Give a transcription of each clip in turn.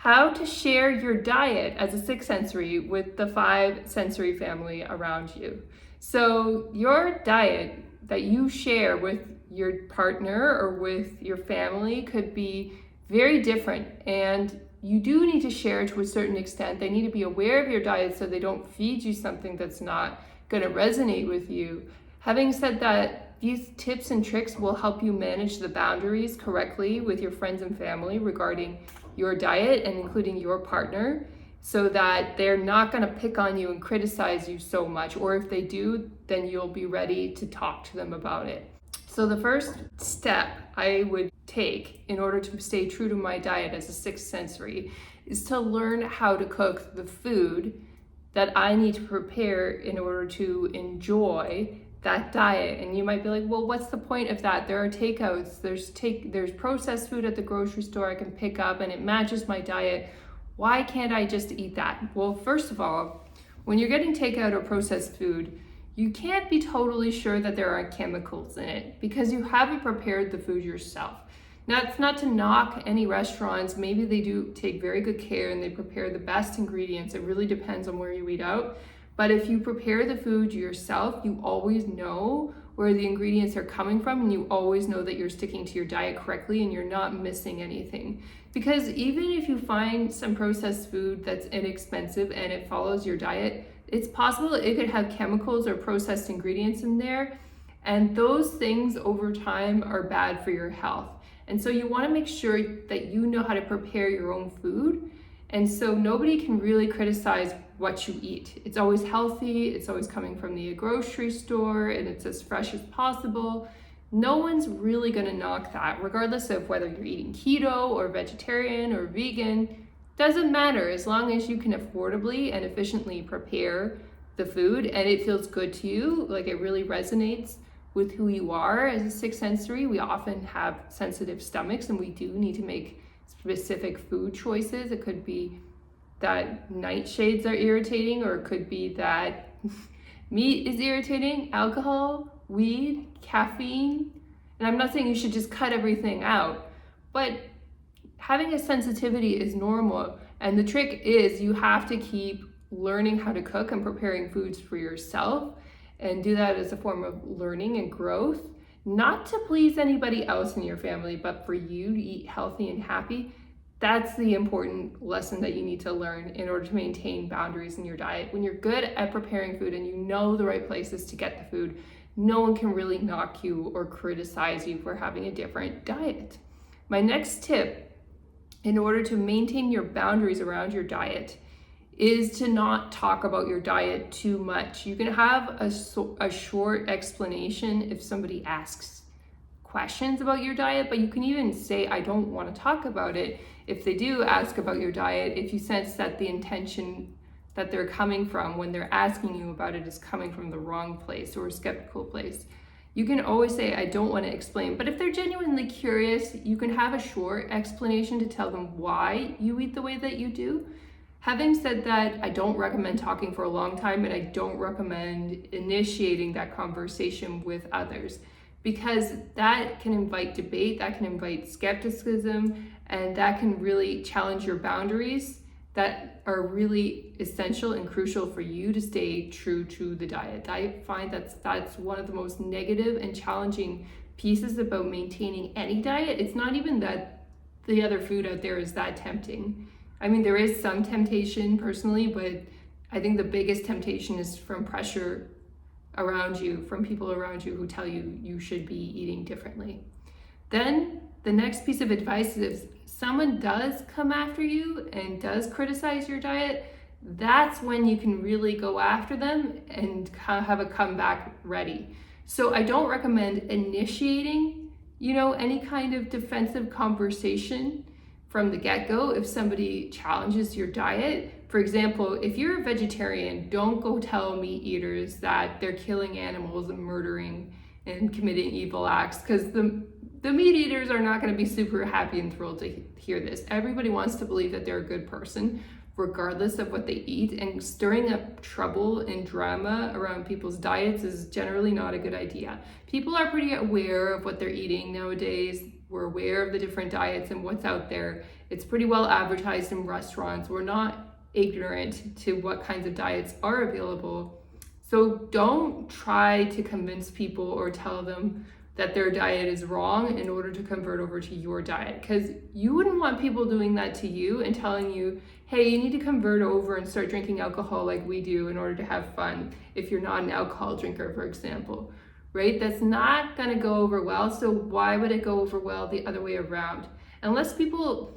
how to share your diet as a sixth sensory with the five sensory family around you. So your diet that you share with your partner or with your family could be very different, and you do need to share to a certain extent. They need to be aware of your diet so they don't feed you something that's not going to resonate with you. Having said that, these tips and tricks will help you manage the boundaries correctly with your friends and family regarding your diet and including your partner, so that they're not going to pick on you and criticize you so much. Or if they do, then you'll be ready to talk to them about it. So the first step I would take in order to stay true to my diet as a sixth sensory is to learn how to cook the food that I need to prepare in order to enjoy that diet. And you might be like, well, what's the point of that? There are takeouts, there's processed food at the grocery store I can pick up and it matches my diet. Why can't I just eat that? Well, first of all, when you're getting takeout or processed food, you can't be totally sure that there aren't chemicals in it because you haven't prepared the food yourself. Now, it's not to knock any restaurants. Maybe they do take very good care and they prepare the best ingredients. It really depends on where you eat out. But if you prepare the food yourself, you always know where the ingredients are coming from, and you always know that you're sticking to your diet correctly and you're not missing anything. Because even if you find some processed food that's inexpensive and it follows your diet, it's possible it could have chemicals or processed ingredients in there, and those things over time are bad for your health. And so you want to make sure that you know how to prepare your own food. And so nobody can really criticize what you eat. It's always healthy, it's always coming from the grocery store, and it's as fresh as possible. No one's really gonna knock that, regardless of whether you're eating keto or vegetarian or vegan. Doesn't matter, as long as you can affordably and efficiently prepare the food and it feels good to you, like it really resonates with who you are as a sixth sensory. We often have sensitive stomachs and we do need to make specific food choices. It could be that nightshades are irritating, or it could be that meat is irritating, alcohol, weed, caffeine. And I'm not saying you should just cut everything out, but having a sensitivity is normal. And the trick is you have to keep learning how to cook and preparing foods for yourself, and do that as a form of learning and growth, not to please anybody else in your family, but for you to eat healthy and happy. That's the important lesson that you need to learn in order to maintain boundaries in your diet. When you're good at preparing food and you know the right places to get the food, no one can really knock you or criticize you for having a different diet. My next tip in order to maintain your boundaries around your diet is to not talk about your diet too much. You can have a short explanation if somebody asks questions about your diet, but you can even say, I don't want to talk about it, if they do ask about your diet, if you sense that the intention that they're coming from when they're asking you about it is coming from the wrong place or a skeptical place. You can always say, I don't want to explain. But if they're genuinely curious, you can have a short explanation to tell them why you eat the way that you do. Having said that, I don't recommend talking for a long time, and I don't recommend initiating that conversation with others, because that can invite debate, that can invite skepticism, and that can really challenge your boundaries that are really essential and crucial for you to stay true to the diet. I find that's one of the most negative and challenging pieces about maintaining any diet. It's not even that the other food out there is that tempting. I mean, there is some temptation personally, but I think the biggest temptation is from pressure around you, from people around you who tell you you should be eating differently. Then the next piece of advice is if someone does come after you and does criticize your diet, that's when you can really go after them and have a comeback ready. So I don't recommend initiating, any kind of defensive conversation from the get-go if somebody challenges your diet. For example, if you're a vegetarian, don't go tell meat eaters that they're killing animals and murdering and committing evil acts, because the meat eaters are not going to be super happy and thrilled to hear this. Everybody wants to believe that they're a good person, regardless of what they eat, and stirring up trouble and drama around people's diets is generally not a good idea. People are pretty aware of what they're eating nowadays. We're aware of the different diets and what's out there, It's pretty well advertised in restaurants. We're not ignorant to what kinds of diets are available. So don't try to convince people or tell them that their diet is wrong in order to convert over to your diet, because you wouldn't want people doing that to you and telling you, hey, you need to convert over and start drinking alcohol like we do in order to have fun if you're not an alcohol drinker, for example, right? That's not going to go over well. So why would it go over well the other way around? Unless people,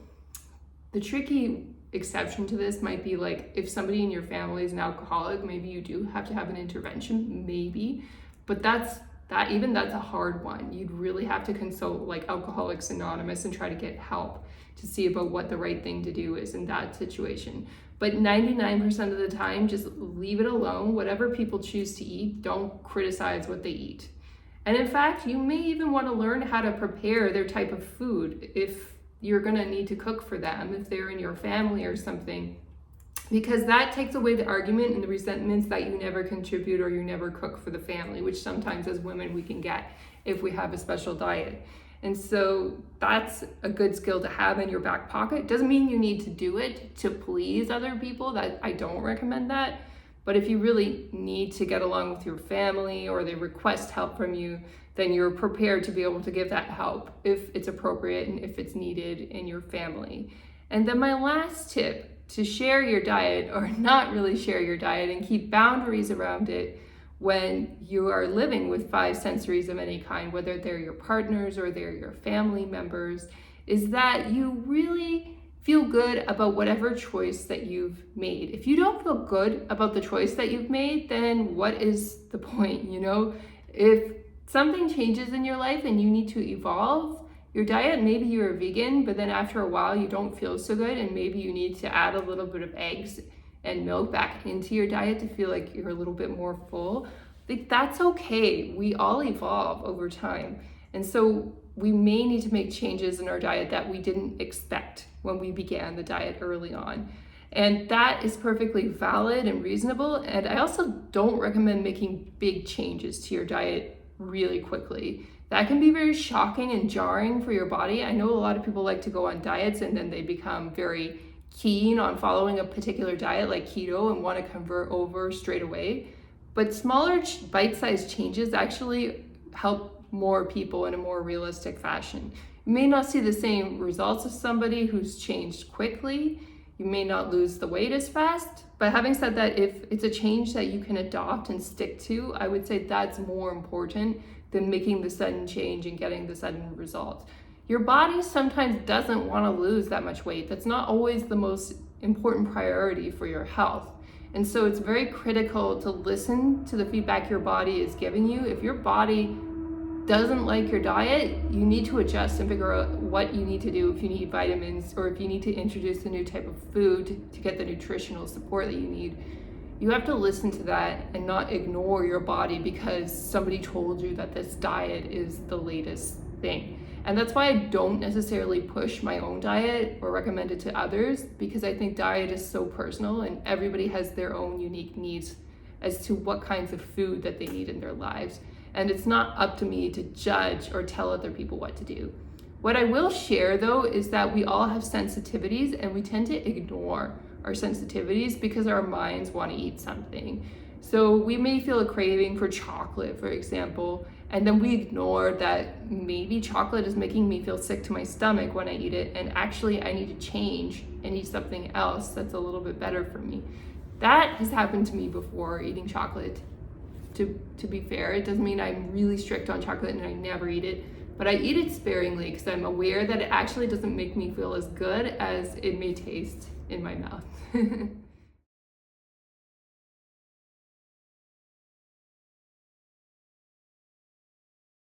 the tricky exception to this might be like if somebody in your family is an alcoholic, maybe you do have to have an intervention, maybe, but that's a hard one. You'd really have to consult like Alcoholics Anonymous and try to get help to see about what the right thing to do is in that situation. But 99% of the time, just leave it alone. Whatever people choose to eat, don't criticize what they eat. And in fact, you may even want to learn how to prepare their type of food if you're gonna need to cook for them, if they're in your family or something, because that takes away the argument and the resentments that you never contribute or you never cook for the family, which sometimes as women we can get if we have a special diet. And so that's a good skill to have in your back pocket. Doesn't mean you need to do it to please other people. That I don't recommend that. But if you really need to get along with your family or they request help from you, then you're prepared to be able to give that help if it's appropriate and if it's needed in your family. And then my last tip, to share your diet or not really share your diet and keep boundaries around it when you are living with 5 sensories of any kind, whether they're your partners or they're your family members, is that you really feel good about whatever choice that you've made. If you don't feel good about the choice that you've made, then what is the point, you know? If something changes in your life and you need to evolve your diet, maybe you're a vegan, but then after a while you don't feel so good and maybe you need to add a little bit of eggs and milk back into your diet to feel like you're a little bit more full. Like, that's okay. We all evolve over time. And so we may need to make changes in our diet that we didn't expect when we began the diet early on. And that is perfectly valid and reasonable. And I also don't recommend making big changes to your diet really quickly. That can be very shocking and jarring for your body. I know a lot of people like to go on diets and then they become very keen on following a particular diet like keto and want to convert over straight away. But smaller bite-sized changes actually help more people in a more realistic fashion. You may not see the same results as somebody who's changed quickly. You may not lose the weight as fast. But having said that, if it's a change that you can adopt and stick to, I would say that's more important than making the sudden change and getting the sudden result. Your body sometimes doesn't want to lose that much weight. That's not always the most important priority for your health. And so it's very critical to listen to the feedback your body is giving you. If your body doesn't like your diet, you need to adjust and figure out what you need to do, if you need vitamins or if you need to introduce a new type of food to get the nutritional support that you need. You have to listen to that and not ignore your body because somebody told you that this diet is the latest thing. And that's why I don't necessarily push my own diet or recommend it to others, because I think diet is so personal and everybody has their own unique needs as to what kinds of food that they need in their lives. And it's not up to me to judge or tell other people what to do. What I will share though is that we all have sensitivities and we tend to ignore our sensitivities because our minds want to eat something. So we may feel a craving for chocolate, for example, and then we ignore that maybe chocolate is making me feel sick to my stomach when I eat it, and actually I need to change and eat something else that's a little bit better for me. That has happened to me before, eating chocolate. To be fair, it doesn't mean I'm really strict on chocolate and I never eat it, but I eat it sparingly because I'm aware that it actually doesn't make me feel as good as it may taste in my mouth.